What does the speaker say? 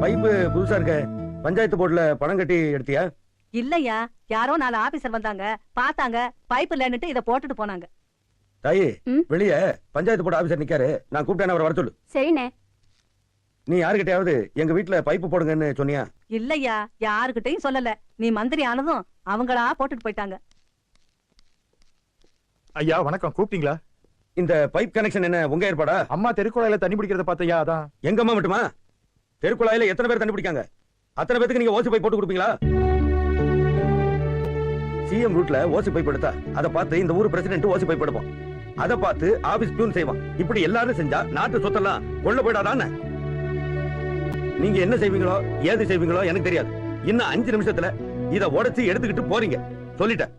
Pipe புதுசா இருக்க. பஞ்சாயத்து போர்டுல பணம் கட்டி எடுத்தியா? இல்லையா, யாரோ 4 ஆபீசர் வந்தாங்க, பார்த்தாங்க, பைப் இல்லன்னுட்டு இத போட்டுட்டு போனாங்க. தாயி, வெளியே பஞ்சாயத்து போர்டு ஆபீசர் நிக்காரு. நான் கூப்பிட்டேன், அவரை வர சொல்லு. சரிண்ணே. நீ யாருக்கிட்டயாவது எங்க வீட்டுல பைப்பு போடுங்கன்னு சொன்னியா? இல்லையா, யாருக்கிட்டையும் சொல்லல. நீ மந்திரி ஆனதும் அவங்களா போட்டுட்டு போயிட்டாங்க. ஐயா வணக்கம், கூப்பிட்டீங்களா? இந்த பைப் கனெக்ஷன் என்ன உங்க ஏற்பாடா? அம்மா தெருக்குழாயில தண்ணி பிடிக்கிறத பார்த்தையா, அதான். எங்க அம்மா மட்டுமா? தெருக்குழாயில எத்தனை பேர் தண்ணி பிடிக்காங்க? அத்தனை பேருக்கு நீங்க ஓசி பைப் போட்டு கொடுப்பீங்களா? சிஎம் ரூட்ல ஓசி பைப் எடுத்தா அதை பார்த்து இந்த ஊர் பிரசிடென்ட் ஓசி பைப் எடுப்போம். அதை பார்த்து ஆபீஸ் பியூன் செய்வான். இப்படி எல்லாரும் செஞ்சா நாட்டு சொத்தெல்லாம் கொள்ள போயிடாதானே? நீங்க என்ன செய்வீங்களோ ஏது செய்வீங்களோ எனக்கு தெரியாது. இன்னும் 5 நிமிஷத்துல இதை உடைச்சு எடுத்துக்கிட்டு போறீங்க. சொல்லிட்டேன்.